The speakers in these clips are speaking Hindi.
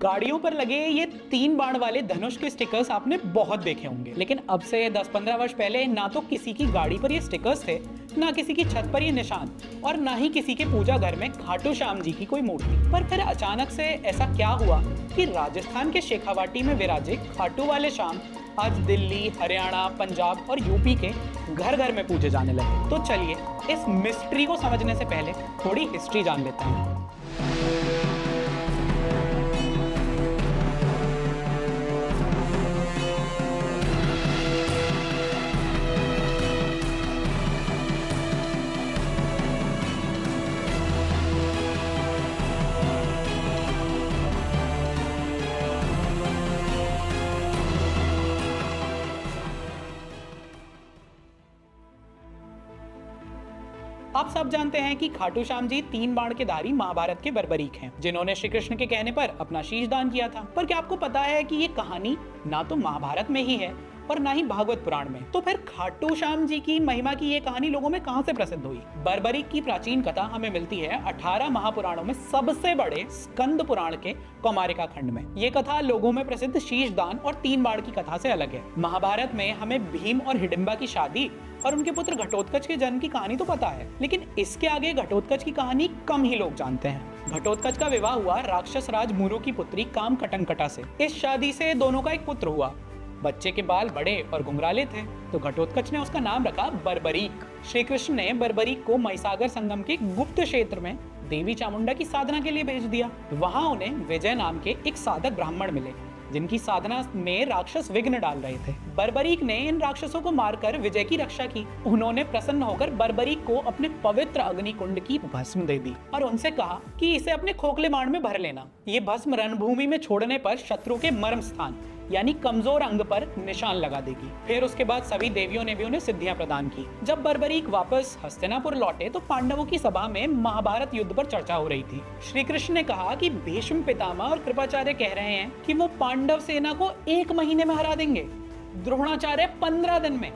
गाड़ियों पर लगे ये 3 बाण वाले धनुष के स्टिकर्स आपने बहुत देखे होंगे, लेकिन अब से 10-15 वर्ष पहले ना तो किसी की गाड़ी पर ये स्टिकर्स थे, ना किसी की छत पर ये निशान, और ना ही किसी के पूजा घर में खाटू श्याम जी की कोई मूर्ति। पर फिर अचानक से ऐसा क्या हुआ कि राजस्थान के शेखावाटी में विराजे खाटू वाले श्याम आज दिल्ली, हरियाणा, पंजाब और यूपी के घर घर में पूजे जाने लगे। तो चलिए इस मिस्ट्री को समझने से पहले थोड़ी हिस्ट्री जान लेते हैं। आप सब जानते हैं कि खाटू श्याम जी 3 बाण के धारी महाभारत के बर्बरीक हैं, जिन्होंने श्री कृष्ण के कहने पर अपना शीश दान किया था। पर क्या आपको पता है कि ये कहानी ना तो महाभारत में ही है और ना ही भागवत पुराण में। तो फिर खाटू श्याम जी की महिमा की ये कहानी लोगों में कहां से प्रसिद्ध हुई? बर्बरीक की प्राचीन कथा हमें मिलती है 18 महापुराणों में सबसे बड़े स्कंद पुराण के कौमारिका खंड में। ये कथा लोगों में प्रसिद्ध शीश दान और 3 बाण की कथा से अलग है। महाभारत में हमें भीम और हिडिंबा की शादी और उनके पुत्र घटोत्कच के जन्म की कहानी तो पता है, लेकिन इसके आगे घटोत्कच की कहानी कम ही लोग जानते हैं। घटोत्कच का विवाह हुआ राक्षस राज मुरु की पुत्री काम कटंकटा से। इस शादी से दोनों का एक पुत्र हुआ। बच्चे के बाल बड़े और घुंघराले थे, तो घटोत्कच ने उसका नाम रखा बर्बरीक। श्री कृष्ण ने बर्बरीक को महिसागर संगम के गुप्त क्षेत्र में देवी चामुंडा की साधना के लिए भेज दिया। वहां उन्हें विजय नाम के एक साधक ब्राह्मण मिले, जिनकी साधना में राक्षस विघ्न डाल रहे थे। बर्बरीक ने इन राक्षसों को मारकर विजय की रक्षा की। उन्होंने प्रसन्न होकर बर्बरीक को अपने पवित्र अग्नि कुंड की भस्म दे दी और उनसे कहा कि इसे अपने खोखले बाण में भर लेना। ये भस्म रणभूमि में छोड़ने पर शत्रु के मर्म स्थान यानी कमजोर अंग पर निशान लगा देगी। फिर उसके बाद सभी देवियों ने भी उन्हें सिद्धियां प्रदान की। जब बर्बरीक वापस हस्तिनापुर लौटे तो पांडवों की सभा में महाभारत युद्ध पर चर्चा हो रही थी। श्री कृष्ण ने कहा कि भीष्म पितामह और कृपाचार्य कह रहे हैं कि वो पांडव सेना को 1 महीने में हरा देंगे, द्रोणाचार्य 15 दिन में,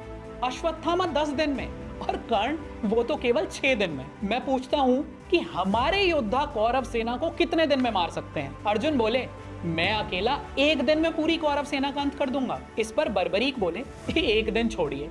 अश्वत्थामा 10 दिन में और कर्ण वो तो केवल 6 दिन में। मैं पूछता हूँ कि हमारे योद्धा कौरव सेना को कितने दिन में मार सकते हैं? अर्जुन बोले, मैं अकेला 1 दिन में पूरी कौरव सेना का अंत कर दूंगा। इस पर बर्बरीक बोले, 1 दिन छोड़िए,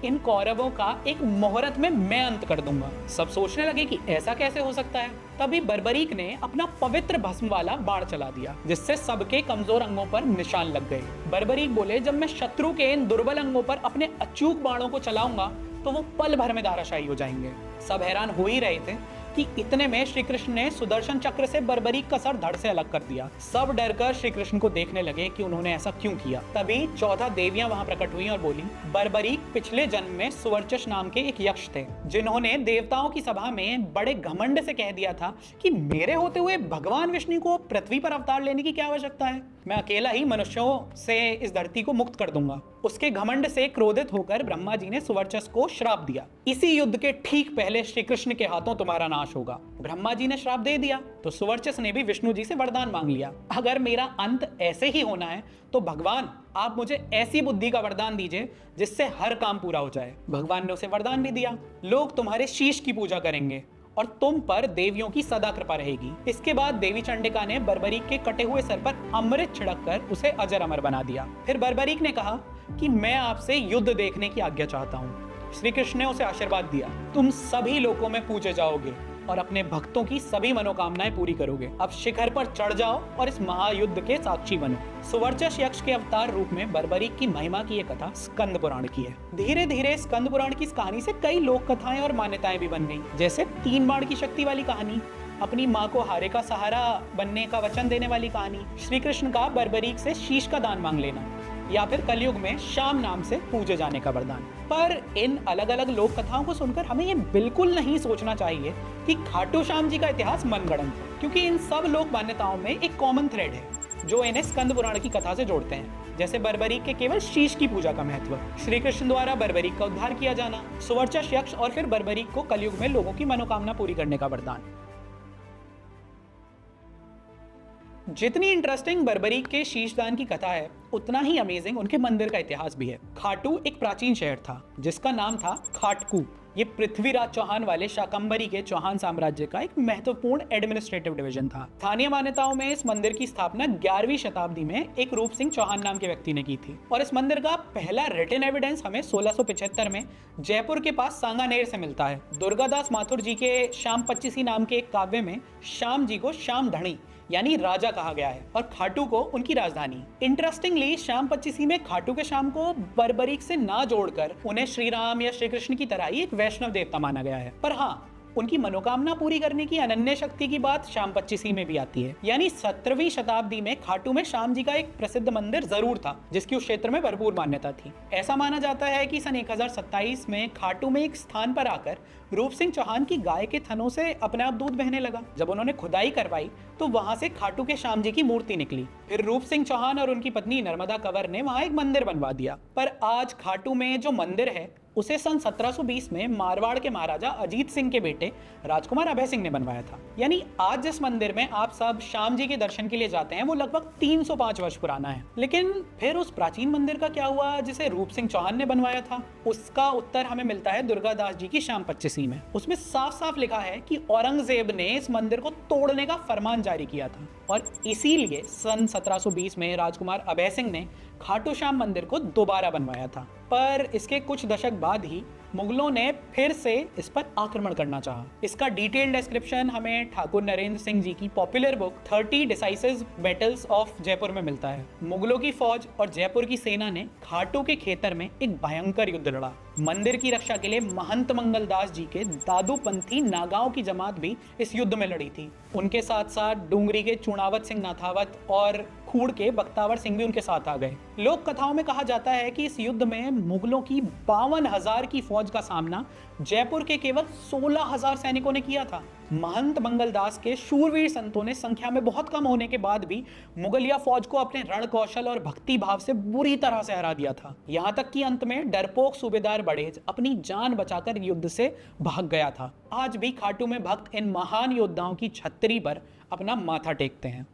इन कौरवों का एक मुहूर्त में मैं अंत कर दूंगा। सब सोचने लगे कि ऐसा कैसे हो सकता है। तभी बर्बरीक ने अपना पवित्र भस्म वाला बाण चला दिया, जिससे सबके कमजोर अंगों पर निशान लग गए। बर्बरीक बोले, जब मैं शत्रु के इन दुर्बल अंगों पर अपने अचूक बाणों को चलाऊंगा तो वो पल भर में धाराशायी हो जाएंगे। सब हैरान हो ही रहे थे कि इतने में श्री कृष्ण ने सुदर्शन चक्र से बर्बरीक का सर धड़ से अलग कर दिया। सब डरकर श्री कृष्ण को देखने लगे कि उन्होंने ऐसा क्यों किया। तभी 14 देवियां वहां प्रकट हुई और बोली, बर्बरीक पिछले जन्म में सुवर्चस नाम के एक यक्ष थे, जिन्होंने देवताओं की सभा में बड़े घमंड से कह दिया था कि मेरे होते हुए भगवान विष्णु को पृथ्वी पर अवतार लेने की क्या आवश्यकता है, मैं अकेला ही मनुष्यों से इस धरती को मुक्त कर दूंगा। उसके घमंड से क्रोधित होकर ब्रह्मा जी ने सुवर्चस को श्राप दिया, इसी युद्ध के ठीक पहले श्री कृष्ण के हाथों तुम्हारा नाश होगा। ब्रह्मा जी ने श्राप दे दिया तो सुवर्चस ने भी विष्णु जी से वरदान मांग लिया, अगर मेरा अंत ऐसे ही होना है तो भगवान आप मुझे ऐसी बुद्धि का वरदान दीजिए जिससे हर काम पूरा हो जाए। भगवान ने उसे वरदान भी दिया, लोग तुम्हारे शीश की पूजा करेंगे और तुम पर देवियों की सदा कृपा रहेगी। इसके बाद देवी चंडिका ने बर्बरीक के कटे हुए सर पर अमृत छिड़ककर उसे अजर अमर बना दिया। फिर बर्बरीक ने कहा कि मैं आपसे युद्ध देखने की आज्ञा चाहता हूँ। श्री कृष्ण ने उसे आशीर्वाद दिया, तुम सभी लोकों में पूजे जाओगे और अपने भक्तों की सभी मनोकामनाएं पूरी करोगे। अब शिखर पर चढ़ जाओ और इस महायुद्ध के साक्षी बनो। सुवर्चस यक्ष के अवतार रूप में बर्बरीक की महिमा की ये कथा स्कंद पुराण की है। धीरे धीरे स्कंद पुराण की इस कहानी से कई लोक कथाएं और मान्यताएं भी बन गई, जैसे 3 बाण की शक्ति वाली कहानी, अपनी माँ को हारे का सहारा बनने का वचन देने वाली कहानी, श्री कृष्ण का बर्बरीक से शीश का दान मांग लेना, या फिर कलयुग में श्याम नाम से पूजे जाने का वरदान। पर इन अलग अलग लोक कथाओं को सुनकर हमें ये बिल्कुल नहीं सोचना चाहिए कि खाटू श्याम जी का इतिहास मनगढ़ंत है, क्योंकि इन सब लोक मान्यताओं में एक कॉमन थ्रेड है जो इन्हें स्कंद पुराण की कथा से जोड़ते हैं, जैसे बर्बरीक के केवल शीश की पूजा का महत्व, श्री कृष्ण द्वारा बर्बरीक का उद्धार किया जाना, सुवर्चस यक्ष और फिर बर्बरीक को कलयुग में लोगों की मनोकामना पूरी करने का वरदान। जितनी इंटरेस्टिंग बर्बरीक के शीशदान की कथा है, उतना ही अमेजिंग उनके मंदिर का इतिहास भी है। खाटू एक प्राचीन शहर था जिसका नाम था खाटकू। ये पृथ्वीराज चौहान वाले शाकंभरी के चौहान साम्राज्य का एक महत्वपूर्ण एडमिनिस्ट्रेटिव डिवीजन था। स्थानीय मान्यताओं में इस मंदिर की स्थापना 11वीं शताब्दी में एक रूप सिंह चौहान नाम के व्यक्ति ने की थी और इस मंदिर का पहला रिटन एविडेंस हमें 1675 में जयपुर के पास सांगानेर से मिलता है। दुर्गादास माथुर जी के श्याम पच्चीसी नाम के एक काव्य में श्याम जी को श्याम धणी यानी राजा कहा गया है और खाटू को उनकी राजधानी। इंटरेस्टिंगली श्याम पच्चीसी में खाटू के श्याम को बर्बरीक से ना जोड़कर उन्हें श्री राम या श्री कृष्ण की तरह ही एक वैष्णव देवता माना गया है। पर हाँ, उनकी मनोकामना पूरी करने की अनन्य शक्ति की बात श्याम पच्चीसी में भी आती है। यानी 17वीं शताब्दी में खाटू में श्याम जी का एक प्रसिद्ध मंदिर जरूर था जिसकी उस क्षेत्र में भरपूर मान्यता थी। ऐसा माना जाता है कि सन 1027 में खाटू में एक स्थान पर आकर रूप सिंह चौहान की गाय के थनों से अपने आप दूध बहने लगा। जब उन्होंने खुदाई करवाई तो वहां से खाटू के श्याम जी की मूर्ति निकली। फिर रूप सिंह चौहान और उनकी पत्नी नर्मदा कंवर ने वहां एक मंदिर बनवा दिया। पर आज खाटू में जो मंदिर है उसे सन 1720 में मारवाड़ के महाराजा अजीत सिंह के बेटे राजकुमार अभय सिंह ने बनवाया था। यानी आज जिस मंदिर में आप सब श्याम जी के दर्शन के लिए जाते हैं वो लगभग 305 वर्ष पुराना है। लेकिन फिर उस प्राचीन मंदिर का क्या हुआ जिसे रूप सिंह चौहान ने बनवाया था? उसका उत्तर हमें मिलता है दुर्गादास जी की श्याम पच्चीसी में। उसमें साफ साफ लिखा है कि औरंगजेब ने इस मंदिर को तोड़ने का फरमान जारी किया था और इसीलिए सन 1720 में राजकुमार अभय सिंह ने खाटू श्याम मंदिर को दोबारा बनवाया था। पर इसके कुछ दशक बाद ही मुगलों ने फिर से इस पर आक्रमण करना चाहा। इसका डिटेल्ड डिस्क्रिप्शन हमें ठाकुर नरेंद्र सिंह जी की popular book 30 decisive battles of Jaipur में मिलता है। मुगलों की फौज और जयपुर की सेना ने खाटू के खेतर में एक भयंकर युद्ध लड़ा। मंदिर की रक्षा के लिए महंत मंगलदास जी के दादूपंथी नागांव की जमात भी इस युद्ध में लड़ी थी। उनके साथ साथ डूंगरी के चुनावत सिंह नाथावत और खूड़ के बख्तावर सिंह भी उनके साथ आ गए। लोक कथाओं में कहा जाता है कि इस युद्ध में मुगलों की 52,000 की फौज का सामना जयपुर के केवल 16,000 सैनिकों ने किया था। महंत मंगलदास के शूरवीर संतों ने संख्या में बहुत कम होने के बाद भी मुगलिया फौज को अपने रण कौशल और भक्ति भाव से बुरी तरह से हरा दिया था। यहाँ तक कि अंत में डरपोक सूबेदार बड़ेज अपनी जान बचाकर युद्ध से भाग गया था। आज भी खाटू में भक्त इन महान योद्धाओं की छतरी पर अपना माथा टेकते हैं।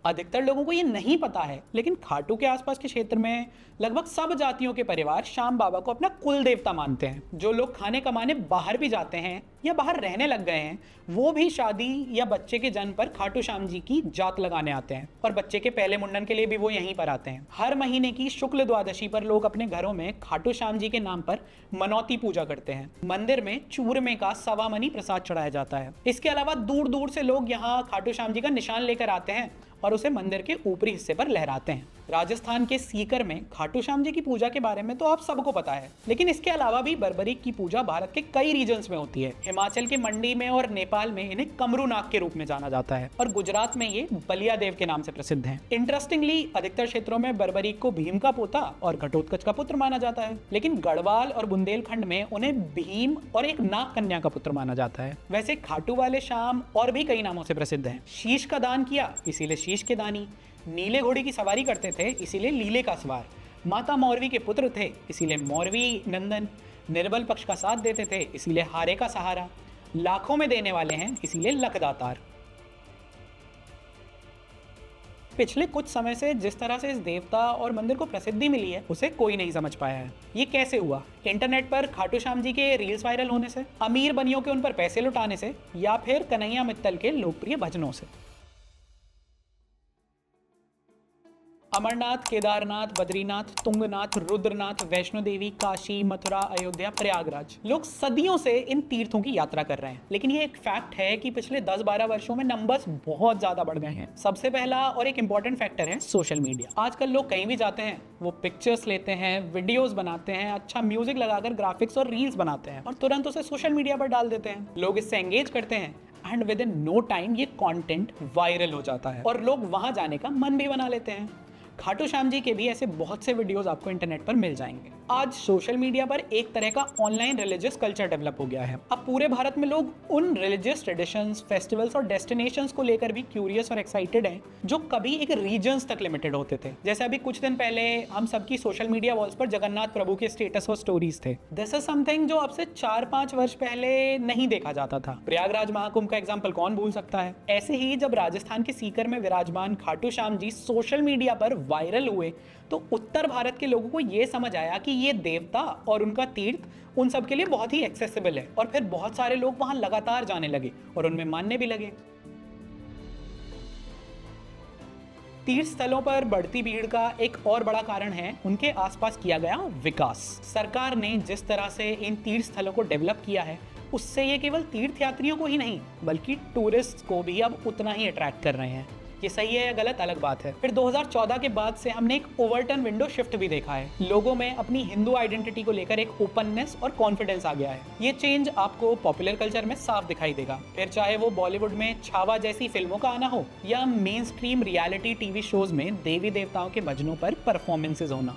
अधिकतर लोगों को ये नहीं पता है, लेकिन खाटू के आसपास के क्षेत्र में लगभग सब जातियों के परिवार श्याम बाबा को अपना कुल देवता मानते हैं। जो लोग खाने कमाने बाहर भी जाते हैं या बाहर रहने लग गए हैं वो भी शादी या बच्चे के जन्म पर खाटू श्याम जी की जात लगाने आते हैं और बच्चे के पहले मुंडन के लिए भी वो यहीं पर आते हैं। हर महीने की शुक्ल द्वादशी पर लोग अपने घरों में खाटू श्याम जी के नाम पर मनौती पूजा करते हैं। मंदिर में चूरमे का सवा मनी प्रसाद चढ़ाया जाता है। इसके अलावा दूर दूर से लोग यहाँ खाटू श्याम जी का निशान लेकर आते हैं और उसे मंदिर के ऊपरी हिस्से पर लहराते हैं। राजस्थान के सीकर में खाटू श्याम जी की पूजा के बारे में तो आप सबको पता है, लेकिन इसके अलावा भी बर्बरीक की पूजा भारत के कई रीजन्स में होती है। हिमाचल के मंडी में और नेपाल में इन्हें कमरू नाग के रूप में जाना जाता है और गुजरात में ये बलिया देव के नाम से प्रसिद्ध हैं। इंटरेस्टिंगली अधिकतर क्षेत्रों में बर्बरीक को भीम का पोता और घटोत्कच का पुत्र माना जाता है, लेकिन गढ़वाल और बुंदेलखंड में उन्हें भीम और एक नाग कन्या का पुत्र माना जाता है। वैसे खाटू वाले श्याम और भी कई नामों से प्रसिद्ध हैं। शीश का दान किया इसीलिए शीश के दानी, नीले घोड़े की सवारी करते थे इसीलिए लीले का सवार, माता मौरवी के पुत्र थे इसीलिए मौरवी नंदन, निर्बल पक्ष का साथ देते थे इसीलिए हारे का सहारा, लाखों में देने वाले हैं इसीलिए लखदातार। पिछले कुछ समय से जिस तरह से इस देवता और मंदिर को प्रसिद्धि मिली है उसे कोई नहीं समझ पाया है। ये कैसे हुआ? इंटरनेट पर खाटू श्याम जी के रील्स वायरल होने से, अमीर बनियों के उन पर पैसे लुटाने से, या फिर कन्हैया मित्तल के लोकप्रिय भजनों से। अमरनाथ, केदारनाथ, बद्रीनाथ, तुंगनाथ, रुद्रनाथ, वैष्णो देवी, काशी, मथुरा, अयोध्या, प्रयागराज, लोग सदियों से इन तीर्थों की यात्रा कर रहे हैं। लेकिन ये एक फैक्ट है कि पिछले 10-12 वर्षों में नंबर्स बहुत ज्यादा बढ़ गए हैं। सबसे पहला और एक इंपॉर्टेंट फैक्टर है सोशल मीडिया। आजकल लोग कहीं भी जाते हैं वो पिक्चर्स लेते हैं, वीडियोस बनाते हैं, अच्छा म्यूजिक लगाकर ग्राफिक्स और रील्स बनाते हैं और तुरंत उसे सोशल मीडिया पर डाल देते हैं। लोग इससे एंगेज करते हैं and within no time ये कंटेंट वायरल हो जाता है और लोग वहां जाने का मन भी बना लेते हैं। खाटू श्याम जी के भी ऐसे बहुत से वीडियोस आपको इंटरनेट पर मिल जाएंगे। आज सोशल मीडिया पर एक तरह का ऑनलाइन रिलीजियस कल्चर डेवलप हो गया है। अब पूरे भारत में लोग उन रिलीजियस ट्रेडिशंस, फेस्टिवल्स और डेस्टिनेशंस को लेकर भी क्यूरियस और एक्साइटेड हैं जो कभी एक रीजन्स तक लिमिटेड होते थे। जैसे अभी कुछ दिन पहले हम सबकी सोशल मीडिया वॉल्स पर जगन्नाथ प्रभु के स्टेटस और स्टोरीज थे। दिस इज समथिंग जो अब से 4-5 वर्ष पहले नहीं देखा जाता था। प्रयागराज महाकुंभ का एग्जाम्पल कौन भूल सकता है। ऐसे ही जब राजस्थान के सीकर में विराजमान खाटू श्याम जी सोशल मीडिया पर वायरल हुए तो उत्तर भारत के लोगों को ये समझ आया कि ये देवता और उनका तीर्थ उन सब के लिए बहुत ही एक्सेसिबल है, और फिर बहुत सारे लोग वहां लगातार जाने लगे और उनमें मानने भी लगे। तीर्थ स्थलों पर बढ़ती भीड़ का एक और बड़ा कारण है उनके आसपास किया गया विकास। सरकार ने जिस तरह से इन तीर्थ स्थलों को डेवलप किया है, उससे ये केवल तीर्थयात्रियों को ही नहीं बल्कि टूरिस्ट को भी अब उतना ही अट्रैक्ट कर रहे हैं। ये सही है या गलत अलग बात है। फिर 2014 के बाद से हमने एक ओवरटर्न विंडो शिफ्ट भी देखा है। लोगों में अपनी हिंदू आइडेंटिटी को लेकर एक ओपननेस और कॉन्फिडेंस आ गया है। ये चेंज आपको पॉपुलर कल्चर में साफ दिखाई देगा, फिर चाहे वो बॉलीवुड में छावा जैसी फिल्मों का आना हो या main stream reality TV shows में देवी देवताओं के भजनों पर परफॉर्मेंसेज होना।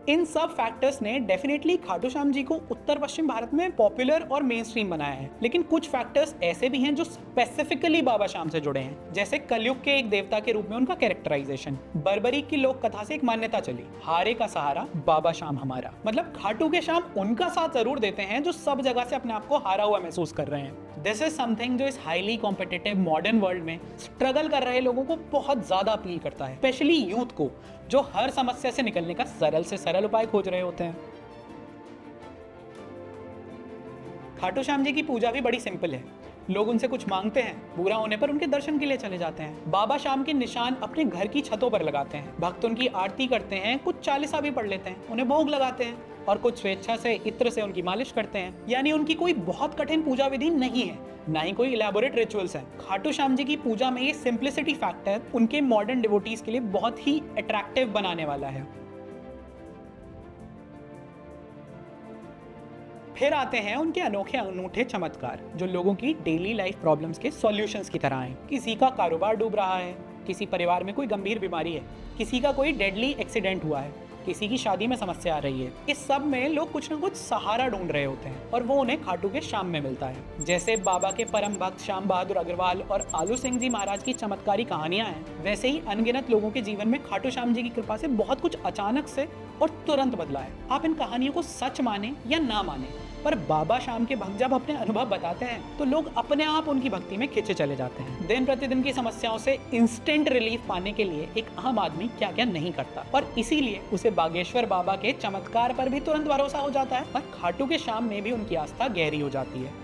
इन सब फैक्टर्स ने डेफिनेटली खाटू श्याम जी को उत्तर पश्चिम भारत में पॉपुलर और मेन स्ट्रीम बनाया है। लेकिन कुछ फैक्टर्स ऐसे भी हैं जो स्पेसिफिकली बाबा श्याम से जुड़े हैं, जैसे कलयुग के एक देवता के रूप में उनका कैरेक्टराइजेशन। बर्बरी की लोक कथा से एक मान्यता चली, हारे का सहारा बाबा श्याम हमारा, मतलब खाटू के श्याम उनका साथ जरूर देते हैं जो सब जगह से अपने आप को हारा हुआ महसूस कर रहे हैं। दिस इज समथिंग जो इस हाईली कॉम्पिटिटिव मॉडर्न वर्ल्ड में स्ट्रगल कर रहे लोगों को बहुत ज्यादा अपील करता है, स्पेशली यूथ को जो हर समस्या से निकलने का सरल से सरल उपाय खोज रहे होते हैं। खाटू श्याम जी की पूजा भी बड़ी सिंपल है। लोग उनसे कुछ मांगते हैं, पूरा होने पर उनके दर्शन के लिए चले जाते हैं। बाबा श्याम के निशान अपने घर की छतों पर लगाते हैं, भक्त उनकी आरती करते हैं, कुछ चालीसा भी पढ़ लेते हैं, उन्हें भोग लगाते हैं और कुछ स्वेच्छा से इत्र से उनकी मालिश करते हैं। यानी उनकी कोई बहुत कठिन पूजा विधि नहीं है, ना ही कोई इलेबोरेट रिचुअल्स हैं। खाटू श्याम जी की पूजा में ये सिंप्लिसिटी फैक्टर उनके मॉडर्न डिवोटीज के लिए बहुत ही अट्रैक्टिव बनाने वाला है। फिर आते हैं उनके अनोखे अनूठे चमत्कार जो लोगों की डेली लाइफ प्रॉब्लम्स के सॉल्यूशंस की तरह हैं। किसी का कारोबार डूब रहा है, किसी परिवार में कोई गंभीर बीमारी है, किसी का कोई डेडली एक्सीडेंट हुआ है, किसी की शादी में समस्या आ रही है। इस सब में लोग कुछ ना कुछ सहारा ढूंढ रहे होते हैं और वो उन्हें खाटू के श्याम में मिलता है। जैसे बाबा के परम भक्त श्याम बहादुर अग्रवाल और आलू सिंह जी महाराज की चमत्कारी कहानियां हैं, वैसे ही अनगिनत लोगों के जीवन में खाटू श्याम जी की कृपा से बहुत कुछ अचानक से और तुरंत बदला है। आप इन कहानियों को सच माने या ना माने, पर बाबा श्याम के भक्त जब अपने अनुभव बताते हैं तो लोग अपने आप उनकी भक्ति में खिंचे चले जाते हैं। दिन प्रतिदिन की समस्याओं से इंस्टेंट रिलीफ पाने के लिए एक आम आदमी क्या क्या नहीं करता, और इसीलिए उसे बागेश्वर बाबा के चमत्कार पर भी तुरंत भरोसा हो जाता है और खाटू के श्याम में भी उनकी आस्था गहरी हो जाती है।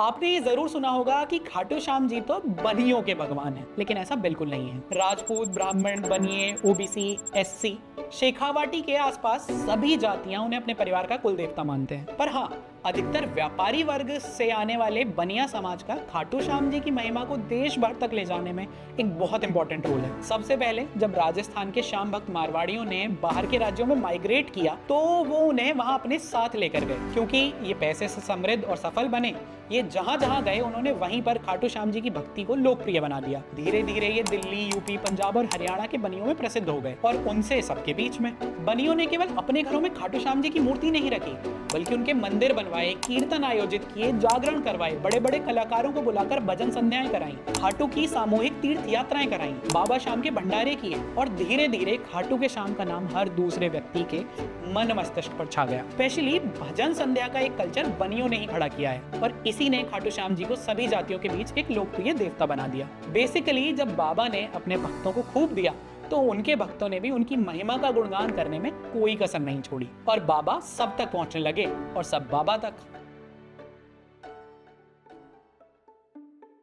आपने ये जरूर सुना होगा कि खाटू श्याम जी तो बनियों के भगवान हैं, लेकिन ऐसा बिल्कुल नहीं है। राजपूत, ब्राह्मण, बनिए, ओबीसी, एससी, शेखावाटी के आसपास सभी जातियां उन्हें अपने परिवार का कुल देवता मानते हैं। पर हाँ, अधिकतर व्यापारी वर्ग से आने वाले बनिया समाज का खाटू श्याम जी की महिमा को देश भर तक ले जाने में एक बहुत इंपॉर्टेंट रोल है। सबसे पहले जब राजस्थान के श्याम भक्त मारवाड़ियों ने बाहर के राज्यों में माइग्रेट किया तो वो उन्हें वहां अपने साथ लेकर गए, क्योंकि ये पैसे से समृद्ध और सफल बने। ये जहां जहां गए उन्होंने वहीं पर खाटू श्याम जी की भक्ति को लोकप्रिय बना दिया। धीरे धीरे ये दिल्ली, यूपी, पंजाब और हरियाणा के बनियों में प्रसिद्ध हो गए और उनसे सबके बीच में। बनियों ने केवल अपने घरों में खाटू श्याम जी की मूर्ति नहीं रखी, बल्कि उनके मंदिर बनवाए, कीर्तन आयोजित किए, जागरण करवाए, बड़े बड़े कलाकारों को बुलाकर भजन संध्याएं कराई, खाटू की सामूहिक तीर्थ यात्राएं कराई, बाबा श्याम के भंडारे किए और धीरे धीरे खाटू के श्याम का नाम हर दूसरे व्यक्ति के मन मस्तिष्क पर छा गया। स्पेशली भजन संध्या का एक कल्चर बनियों ने ही खड़ा किया है और इसी ने खाटू श्याम जी को सभी जातियों के बीच एक लोकप्रिय देवता बना दिया। बेसिकली जब बाबा ने अपने भक्तों को खूब दिया तो उनके भक्तों ने भी उनकी महिमा का गुणगान करने में कोई कसर नहीं छोड़ी और बाबा सब तक पहुंचने लगे और सब बाबा तक।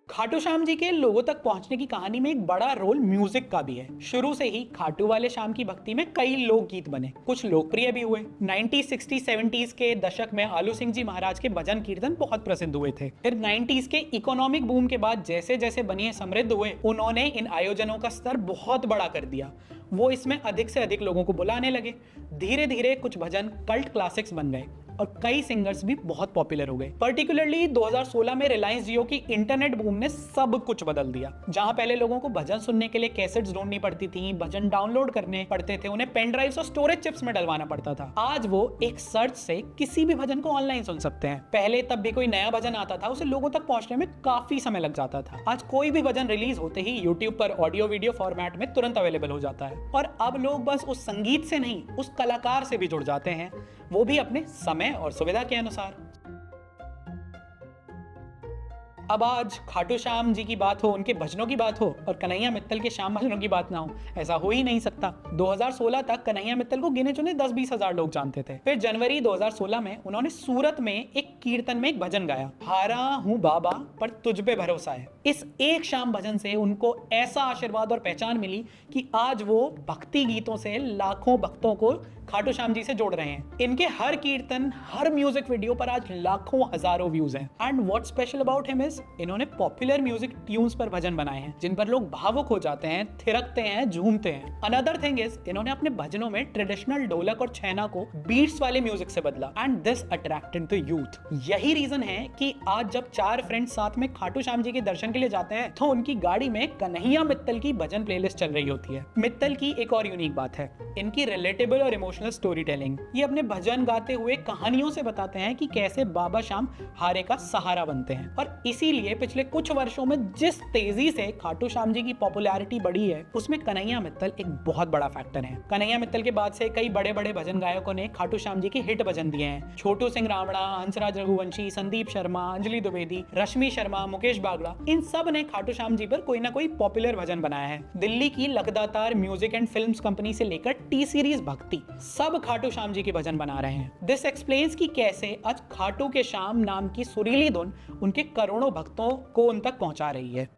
खाटू श्याम जी के लोगों तक पहुंचने की कहानी में एक बड़ा रोल म्यूजिक का भी है। शुरू से ही खाटू वाले श्याम की भक्ति में कई लोकगीत बने, कुछ लोकप्रिय भी हुए। 90s, 60s, 70s के दशक में आलू सिंह जी महाराज के भजन कीर्तन बहुत प्रसिद्ध हुए थे। फिर 90s के इकोनॉमिक बूम के बाद जैसे जैसे बनिए समृद्ध हुए, उन्होंने इन आयोजनों का स्तर बहुत बड़ा कर दिया। वो इसमें अधिक से अधिक लोगों को बुलाने लगे। धीरे धीरे कुछ भजन कल्ट क्लासिक्स बन गए और कई सिंगर्स भी बहुत पॉपुलर हो गए। पर्टिकुलरली 2016 में रिलायंस जियो की इंटरनेट बूम ने सब कुछ बदल दिया। जहां पहले लोगों को भजन सुनने के लिए कैसेट्स ढूंढनी पड़ती थी, भजन डाउनलोड करने पड़ते थे, उन्हें पेन ड्राइव्स और स्टोरेज चिप्स में डलवाना पड़ता था, आज वो एक सर्च से किसी भी भजन को ऑनलाइन सुन सकते हैं। पहले तब भी कोई नया भजन आता था, उसे लोगों तक पहुंचने में काफी समय लग जाता था। आज कोई भी भजन रिलीज होते ही यूट्यूब पर ऑडियो वीडियो फॉर्मेट में तुरंत अवेलेबल हो जाता है और अब लोग बस उस संगीत से नहीं, उस कलाकार से भी जुड़ जाते हैं, वो भी अपने समय और सुविधा के अनुसार। अब आज खाटू श्याम जी की बात हो, उनके भजनों की बात हो और कन्हैया मित्तल के श्याम भजनों की बात ना हो, ऐसा हो ही नहीं सकता। 2016 तक कन्हैया मित्तल को गिने चुने 10-20 हजार लोग जानते थे। फिर जनवरी 2016 में उन्होंने सूरत में एक कीर्तन में एक भजन गाया, हारा हूँ बाबा पर तुझ पे भरोसा है। इस एक श्याम भजन से उनको ऐसा आशीर्वाद और पहचान मिली कि आज वो भक्ति गीतों से लाखों भक्तों को खाटू श्याम जी से जोड़ रहे हैं। इनके हर कीर्तन, हर म्यूजिक वीडियो पर आज लाखों हजारों व्यूज हैं। And what special about him is, इन्होंने पॉपुलर म्यूजिक ट्यून्स पर भजन बनाए हैं जिन पर लोग भावुक हो जाते हैं, थिरकते हैं, झूमते हैं। अनदर थिंग इज, इन्होंने अपने भजनों में ट्रेडिशनल ढोलक और छैना को बीट्स वाले म्यूजिक से बदला and this attracted the youth. यही रीजन है कि आज जब 4 फ्रेंड्स साथ में खाटू श्याम जी के दर्शन के लिए जाते हैं तो उनकी गाड़ी में कन्हैया मित्तल की भजन प्लेलिस्ट चल रही होती है। मित्तल की एक और यूनिक बात है इनकी रिलेटेबल और इमोशनल स्टोरी टेलिंग। ये अपने भजन गाते हुए कहानियों से बताते हैं कि कैसे बाबा श्याम हारे का सहारा बनते हैं और इसीलिए पिछले कुछ वर्षों में जिस तेजी से खाटू श्याम जी की पॉपुलैरिटी बढ़ी है उसमें कन्हैया मित्तल एक बहुत बड़ा फैक्टर है। कन्हैया मित्तल के बाद से कई बड़े बड़े भजन गायकों ने खाटू श्याम जी के हिट भजन दिए हैं। छोटू सिंह रावड़ा, हंसराज रघुवंशी, संदीप शर्मा, अंजलि द्विवेदी, रश्मि शर्मा, मुकेश बागड़ा, इन सब ने खाटू श्याम जी पर कोई ना कोई पॉपुलर भजन बनाया है। दिल्ली की Lakhdatar music and films company से लेकर टी सीरीज भक्ति, सब खाटू श्याम जी के भजन बना रहे हैं। दिस एक्सप्लेन्स कि कैसे आज खाटू के श्याम नाम की सुरीली धुन उनके करोड़ों भक्तों को उन तक पहुंचा रही है।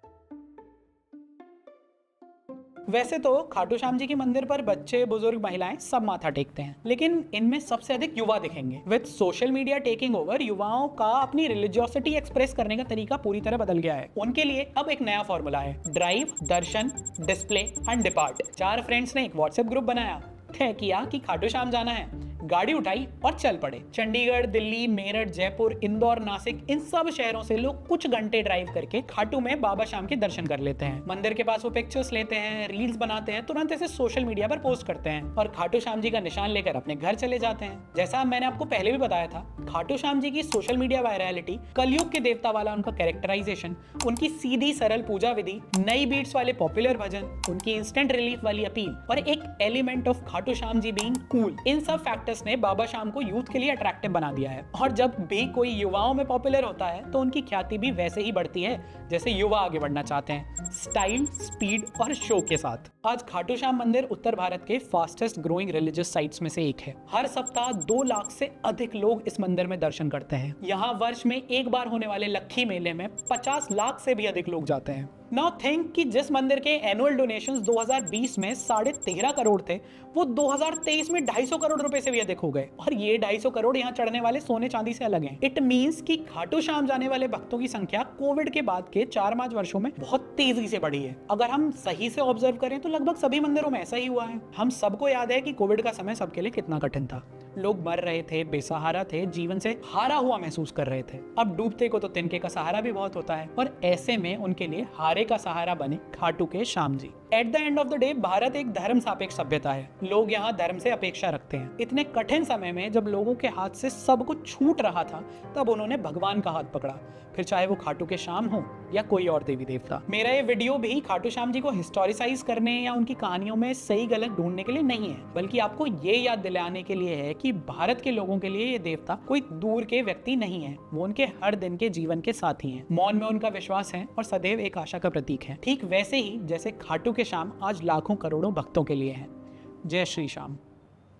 वैसे तो खाटू श्याम जी के मंदिर पर बच्चे, बुजुर्ग, महिलाएं सब माथा टेकते हैं, लेकिन इनमें सबसे अधिक युवा दिखेंगे। With social media taking over, युवाओं का अपनी रिलीजियोसिटी एक्सप्रेस करने का तरीका पूरी तरह बदल गया है। उनके लिए अब एक नया फॉर्मूला है, drive, Darshan, display and depart. 4 friends ने एक व्हाट्सएप ग्रुप बनाया, तय किया कि खाटू श्याम जाना है, गाड़ी उठाई और चल पड़े। चंडीगढ़, दिल्ली, मेरठ, जयपुर, इंदौर, नासिक, इन सब शहरों से लोग कुछ घंटे ड्राइव करके खाटू में बाबा श्याम के दर्शन कर लेते हैं। मंदिर के पास वो पिक्चर्स लेते हैं, रील्स बनाते हैं, तुरंत ऐसे सोशल मीडिया पर पोस्ट करते हैं और खाटू श्याम जी का निशान लेकर अपने घर चले जाते हैं। जैसा मैंने आपको पहले भी बताया था, खाटू श्याम जी की सोशल मीडिया वायरलिटी, कलयुग के देवता वाला उनका कैरेक्टराइजेशन, उनकी सीधी सरल पूजा विधि, नई बीट्स वाले पॉपुलर भजन, उनकी इंस्टेंट रिलीफ वाली अपील और एक element of Khatu Shyam ji being cool, इन सब फैक्टर्स ने बाबा श्याम को यूथ के लिए अट्रैक्टिव बना दिया है। और जब भी कोई युवाओं में पॉपुलर होता है तो उनकी ख्याति भी वैसे ही बढ़ती है जैसे युवा आगे बढ़ना चाहते हैं, स्टाइल, स्पीड और शो के साथ। आज खाटू श्याम मंदिर उत्तर भारत के फास्टेस्ट ग्रोइंग रिलीजियस साइट्स में से एक है। हर सप्ताह 2 लाख से अधिक लोग इस मंदिर में दर्शन करते हैं। यहाँ वर्ष में एक बार होने वाले लक्खी मेले में 50 लाख से भी अधिक लोग जाते हैं। नाउ थिंक कि जिस मंदिर के एनुअल डोनेशंस 2020 में 13.5 करोड़ थे, वो 2023 में 250 करोड़ रुपए से भी अधिक हो गए। और ये 250 करोड़ यहाँ चढ़ने वाले सोने चांदी से अलग हैं। इट मींस कि खाटू श्याम जाने वाले भक्तों की संख्या कोविड के बाद के 4-5 वर्षों में बहुत तेजी से बढ़ी है। अगर हम सही से ऑब्जर्व करें तो लगभग सभी मंदिरों में ऐसा ही हुआ है। हम सबको याद है कि कोविड का समय सबके लिए कितना कठिन था। लोग मर रहे थे, बेसहारा थे, जीवन से हारा हुआ महसूस कर रहे थे। अब डूबते को तो तिनके का सहारा भी बहुत होता है और ऐसे में उनके लिए हारे का सहारा बने खाटू के Shyam ji. At the end of the day, Bharat एक धर्म सापेक्ष सभ्यता है। लोग यहाँ धर्म से अपेक्षा रखते हैं। इतने कठिन समय में जब लोगों के हाथ से सब कुछ छूट रहा था, तब उन्होंने भगवान का हाथ पकड़ा, फिर चाहे वो खाटू के श्याम हो या कोई और देवी देवता। मेरा ये वीडियो भी खाटू श्याम जी को हिस्टोरिसाइज करने या उनकी कहानियों में सही गलत ढूंढने के लिए नहीं है, बल्कि आपको ये याद दिलाने के लिए है कि भारत के लोगों के लिए ये देवता कोई दूर के व्यक्ति नहीं है, वो उनके हर दिन के जीवन के साथी हैं। मौन में उनका विश्वास है और सदैव एक आशा का प्रतीक है, ठीक वैसे ही जैसे खाटू के श्याम आज लाखों करोड़ों भक्तों के लिए हैं। जय श्री श्याम।